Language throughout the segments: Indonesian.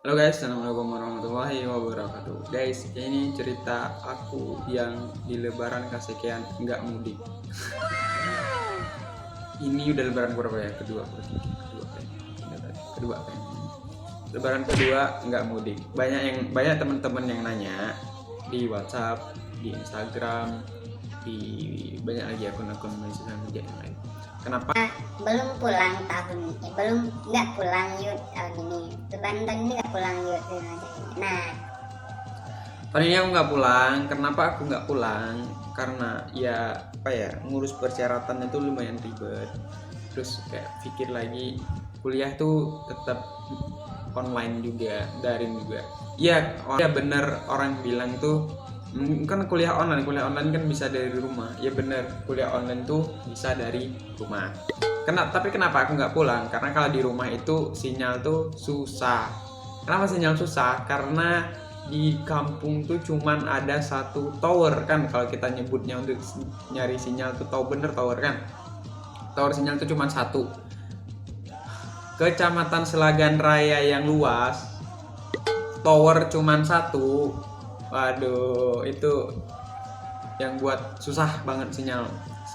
Halo guys, assalamualaikum warahmatullahi wabarakatuh. Guys, ini cerita aku yang di Lebaran kesekian nggak mudik. Ini udah Lebaran berapa ya? Kedua, kedua kan? Lebaran kedua nggak mudik. Banyak teman-teman yang nanya di WhatsApp, di Instagram, di banyak lagi akun-akun sosial media yang lain. Kenapa Belum pulang tahun belum nggak pulang yuk tahun ini, lebaran tahun ini nggak pulang yuk. Nah, tahun ini aku nggak pulang? Kenapa aku nggak pulang? Karena ya apa ya, ngurus persyaratan itu lumayan ribet. Terus kayak pikir lagi, kuliah tuh tetap online juga, daring juga. Iya, ya bener orang bilang tuh kan kuliah online kan bisa dari rumah. Ya bener, kuliah online tuh bisa dari rumah. Tapi kenapa aku nggak pulang? Karena kalau di rumah itu sinyal tuh susah. Kenapa sinyal susah? Karena di kampung tuh cuman ada satu tower kan, kalau kita nyebutnya untuk nyari sinyal tuh tahu bener tower kan. Tower sinyal tuh cuman satu. Kecamatan Selagan Raya yang luas, tower cuman satu. Waduh, itu yang buat susah banget sinyal.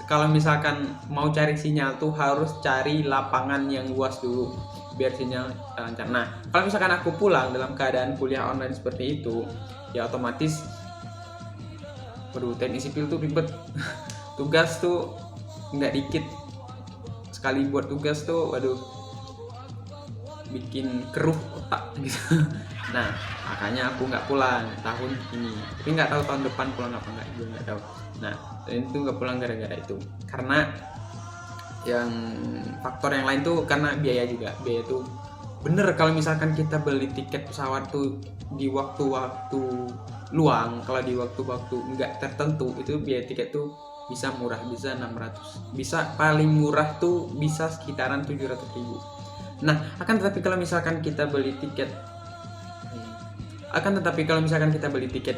Kalau misalkan mau cari sinyal tuh harus cari lapangan yang luas dulu biar sinyal lancar. Nah, kalau misalkan aku pulang dalam keadaan kuliah online seperti itu, ya otomatis teknik sipil tuh ribet. Tugas tuh nggak dikit. Sekali buat tugas tuh, waduh, bikin keruh otak gitu. Nah, makanya aku nggak pulang tahun ini. Tapi nggak tahu tahun depan pulang apa nggak, juga nggak tahu. Nah, dan itu nggak pulang gara-gara itu. Karena yang faktor yang lain tuh karena biaya juga. Biaya tuh bener, kalau misalkan kita beli tiket pesawat tuh di waktu-waktu luang, kalau di waktu-waktu nggak tertentu itu biaya tiket tuh bisa murah, bisa 600, bisa paling murah tuh bisa sekitaran 700.000. Nah, kalau misalkan kita beli tiket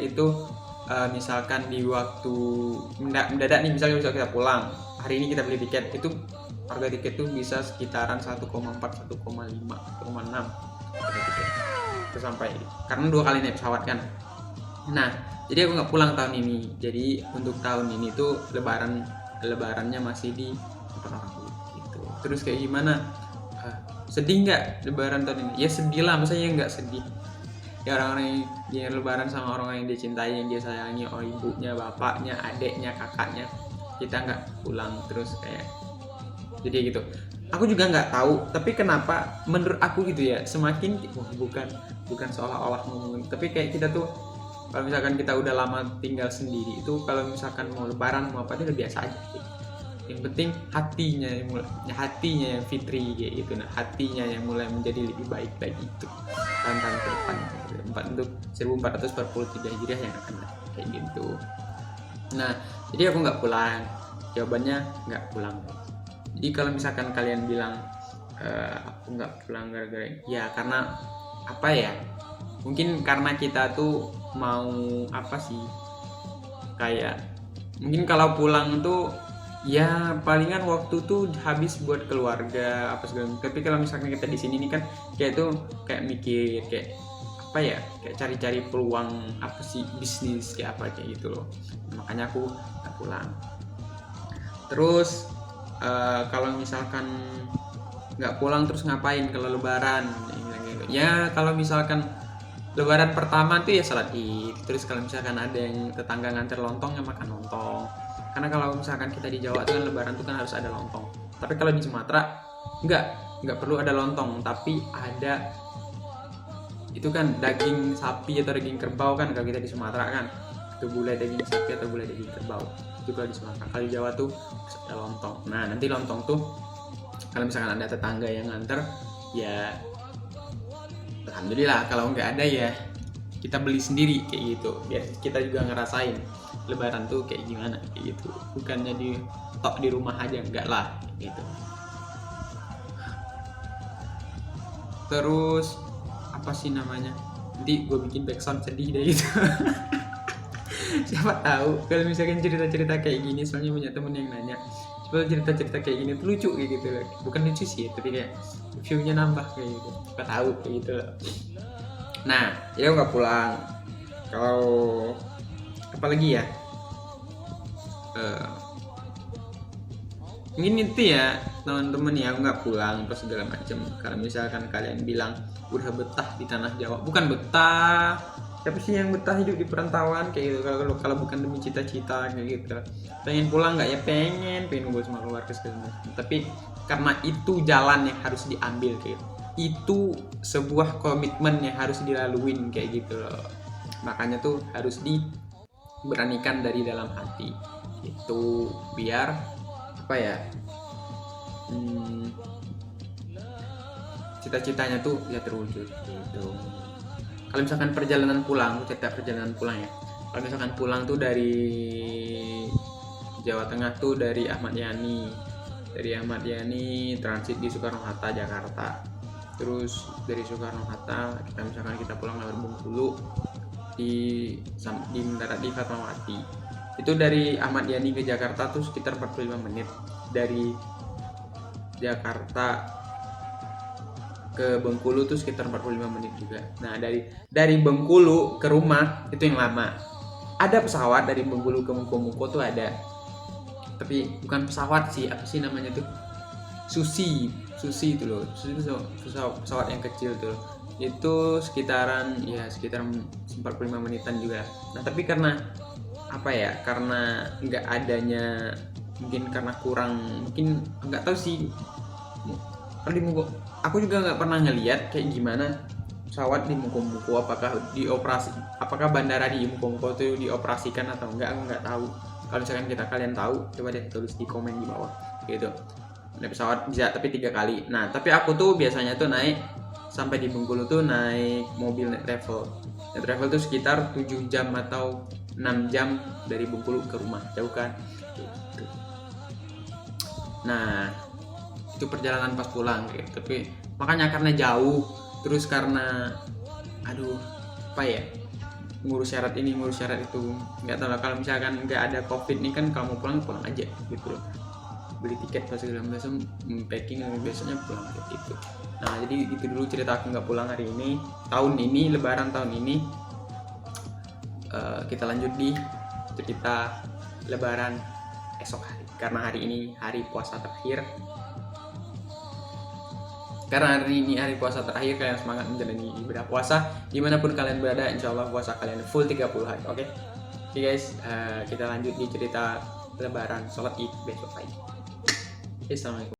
itu misalkan di waktu mendadak nih, misalnya kita pulang hari ini, kita beli tiket itu, harga tiket tuh bisa sekitaran 1,4, 1,5, 1,6 harga tiket itu sampai, karena 2 kali naik pesawat kan. Nah, jadi aku nggak pulang tahun ini. Jadi untuk tahun ini tuh lebarannya masih di tempat orang tua gitu. Terus kayak gimana? Sedih nggak lebaran tahun ini? Ya sedih lah, maksudnya nggak sedih ya, orang-orang yang lebaran sama orang yang dia cintai, yang dia sayangi, ibunya, bapaknya, adeknya, kakaknya, kita nggak pulang. Terus kayak jadi gitu, aku juga nggak tahu, tapi kenapa menurut aku gitu ya, semakin bukan seolah-olah ngomongin, tapi kayak kita tuh kalau misalkan kita udah lama tinggal sendiri itu, kalau misalkan mau lebaran mau apa itu udah biasa aja gitu. Yang penting hatinya yang fitri kayak gitu. Nah, hatinya yang mulai menjadi lebih baik lagi itu tahun-tahun ke depan untuk 1443 Hijriah yang akan datang kayak gitu. Nah, jadi aku nggak pulang. Jawabannya nggak pulang. Jadi kalau misalkan kalian bilang aku nggak pulang gara-gara ya, karena apa ya, mungkin karena kita tuh mau apa sih, kayak mungkin kalau pulang tuh ya palingan waktu tuh habis buat keluarga apa segala. Tapi kalau misalkan kita di sini nih kan kayak tuh kayak mikir kayak apa ya, kayak cari-cari peluang apa sih, bisnis kayak apa kayak gitu loh. Makanya aku nggak pulang. Terus kalau misalkan nggak pulang terus ngapain kalau lebaran? Ya kalau misalkan lebaran pertama tuh ya salat id. Terus kalau misalkan ada yang tetangga nganter lontong ya makan lontong. Karena kalau misalkan kita di Jawa tuh kan lebaran tuh kan harus ada lontong. Tapi kalau di Sumatera nggak perlu ada lontong, tapi ada itu kan daging sapi atau daging kerbau kan kalau kita di Sumatera kan. Itu gulai daging sapi atau gulai daging kerbau. Itu kalau di Sumatera. Kalau di Jawa tuh harus ada lontong. Nah, nanti lontong tuh kalau misalkan ada tetangga yang nganter ya alhamdulillah, kalau nggak ada ya kita beli sendiri kayak gitu, biar kita juga ngerasain lebaran tuh kayak gimana kayak gitu, bukannya di rumah aja, enggak lah gitu. Terus apa sih namanya, nanti gue bikin backsound sedih deh gitu. Siapa tahu kalau misalkan cerita-cerita kayak gini, soalnya banyak temen yang nanya coba cerita-cerita kayak gini tuh lucu kayak gitu, bukan lucu sih tapi kayak view-nya nambah kayak gitu, siapa tahu kayak gitu loh. Nah, jadi aku nggak pulang. Kalau apalagi ya, Eh, mungkin itu ya teman-teman ya, aku nggak pulang terus segala macam. Kalau misalkan kalian bilang udah betah di tanah Jawa, bukan betah, siapa sih yang betah hidup di perantauan kayak gitu, kalau bukan demi cita-cita kayak gitu. Pengen pulang nggak ya, pengen ngumpul sama keluarga segala macam, tapi karena itu jalan yang harus diambil kayak gitu. Itu sebuah komitmen yang harus dilaluin kayak gitu loh, makanya tuh harus diberanikan dari dalam hati itu, biar apa ya, cita-citanya tuh ya terwujud gitu. Kalau misalkan perjalanan pulang, cerita perjalanan pulang ya, kalau misalkan pulang tuh dari Jawa Tengah tuh dari Ahmad Yani transit di Soekarno Hatta Jakarta, terus dari Soekarno Hatta kita pulang lewat Bengkulu, di mendarat di Fatmawati. Itu dari Ahmad Yani ke Jakarta tuh sekitar 45 menit. Dari Jakarta ke Bengkulu tuh sekitar 45 menit juga. Nah, dari Bengkulu ke rumah itu yang lama. Ada pesawat dari Bengkulu ke Muko tuh ada. Tapi bukan pesawat sih, apa sih namanya tuh? Susi itu loh. Susi itu pesawat yang kecil tuh. Itu sekitar 45 menitan juga. Nah, tapi karena apa ya, karena nggak adanya, mungkin karena kurang, mungkin nggak tahu sih, kalau di Muko aku juga nggak pernah ngeliat kayak gimana pesawat di Muko, apakah bandara di Muko itu dioperasikan atau enggak, aku nggak tahu. Kalau misalkan kalian tahu, coba deh tulis di komen di bawah gitu. Naik pesawat bisa, tapi 3 kali. Nah, tapi aku tuh biasanya tuh naik sampai di Bengkulu tuh naik mobil net travel. Net travel tuh sekitar 7 jam atau 6 jam dari Bengkulu ke rumah, jauh kan gitu. Nah, itu perjalanan pas pulang gitu. Tapi makanya karena jauh, terus karena apa ya, ngurus syarat ini ngurus syarat itu, nggak tahu lah. Kalau misalkan nggak ada covid nih kan, kalau mau pulang aja gitu loh, beli tiket pas segala macam, packing biasanya pulang kayak gitu. Nah, jadi itu dulu cerita aku nggak pulang hari ini, lebaran tahun ini. Kita lanjut di cerita lebaran esok hari, karena hari ini hari puasa terakhir. Kalian semangat menjalani ibadah puasa dimanapun kalian berada. Insya Allah puasa kalian full 30 hari. Oke guys, kita lanjut di cerita lebaran sholat id besok pagi. Assalamualaikum.